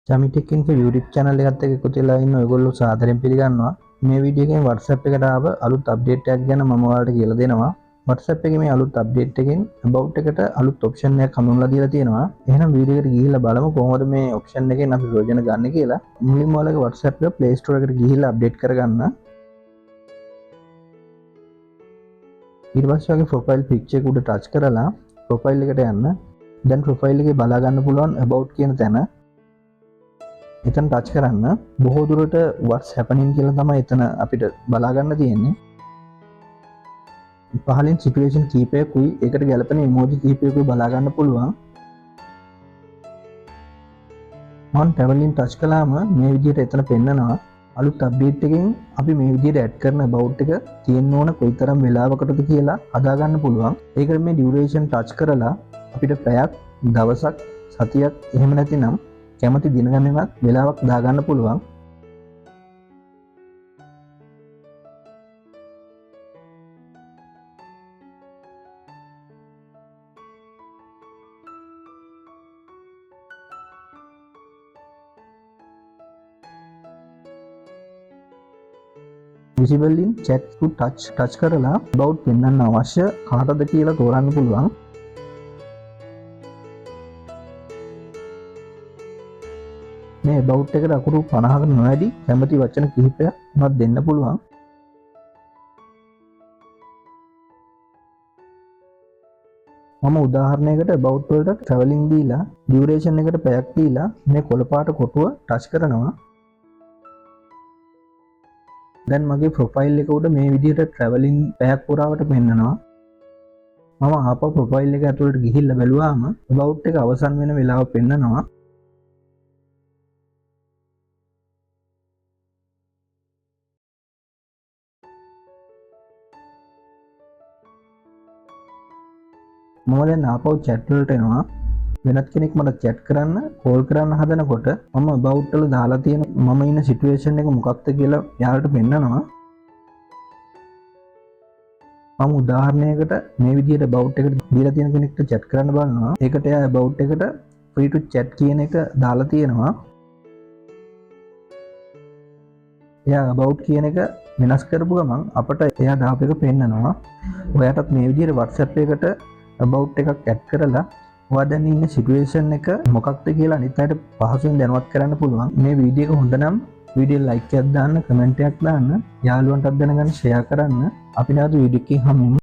චමිටෙක් info YouTube channel එකත් එක්ක එකතු වෙලා ඉන්න ඔයගොල්ලෝ සාදරයෙන් පිළිගන්නවා. මේ වීඩියෝ එකෙන් WhatsApp එකට ආව අලුත් අප්ඩේට් එකක් ගැන මම ඔයාලට කියලා දෙනවා. WhatsApp එකේ මේ අලුත් අප්ඩේට් එකෙන් about එකට අලුත් option එකක් හඳුන්වලා දීලා තියෙනවා. එහෙනම් වීඩියෝ එකට ගිහිල්ලා බලමු කොහොමද මේ option එකෙන් අපි ප්‍රයෝජන ගන්න කියලා. මුලින්ම ඔයාලගේ WhatsApp එක Play Store එකට ගිහිල්ලා අප්ඩේට් කරගන්න. ඊට පස්සේ ඔයාගේ profile picture එක උඩ touch කරලා profile එකට යන්න. දැන් profile එකේ බලා ගන්න පුළුවන් about කියන තැන එතන ටච් කරන්න. බොහෝ දුරට what's happening කියලා තමයි එතන අපිට බලා ගන්න තියෙන්නේ. පහලින් සිටුේෂන් කීපයකුයි ඒකට ගැලපෙන ඉමෝජි කීපයකුයි බලා ගන්න පුළුවන්. මම traveling ටච් කළාම මේ විදිහට එතන පෙන්නනවා. අලුත් අප්ඩේට් එකෙන් අපි මේ විදිහට ඇඩ් කරන about එක තියෙන්න ඕන කොයිතරම් වෙලාවකටද කියලා හදා ගන්න පුළුවන්. ඒකට මේ duration ටච් කරලා අපිට පැයක්, දවසක්, සතියක් එහෙම නැතිනම් කැමති දින ගණනක් වෙලාවක් දාගන්න පුළුවන්. visible in chat to touch කරලා about පෙන්වන්න අවශ්‍ය කාටද කියලා තෝරන්න පුළුවන්. මේ about එකට අකුරු 50කට නොවැඩි කැමති වචන කිහිපයක් උනත් දෙන්න පුළුවන්. මම උදාහරණයකට about වලට traveling දීලා duration එකට පැයක් දීලා මේ කොළ පාට කොටුව ටච් කරනවා. දැන් මගේ profile එක උඩ මේ විදිහට traveling පැයක් පුරාවට පෙන්නනවා. මම ආපහු profile එක ඇතුළට ගිහිල්ලා බැලුවාම about එක අවසන් වෙන වෙලාව පෙන්නනවා. මම දැන් ආපහු chat වලට එනවා. වෙනත් කෙනෙක් මට chat කරන්න, call කරන්න හදනකොට මම about වල දාලා තියෙන මම ඉන්න situation එක මොකක්ද කියලා යාළුවට පෙන්නනවා. මම උදාහරණයකට මේ විදිහට about එකට දීලා තියෙන කෙනෙක්ට chat කරන්න බලනවා. ඒකට එයා about එකට free to chat කියන එක දාලා තියෙනවා. එයා about කියන එක වෙනස් කරපු ගමන් අපට එයා දාපු එක පෙන්නනවා. ඔයාටත් මේ විදිහට WhatsApp එකට about එකක් ඇඩ් කරලා ඔයා දැන් ඉන්න සිටුේෂන් එක මොකක්ද කියලා අනිත් අයට පහසුවෙන් දැනුවත් කරන්න පුළුවන්. මේ වීඩියෝ එක හොඳ නම් වීඩියෝ ලයික් එකක් දාන්න, කමෙන්ට් එකක් දාන්න, යාළුවන්ටත් දැනගන්න ෂෙයා කරන්න. අපි නැවත වීඩියෝ එකකින් හම්බෙමු.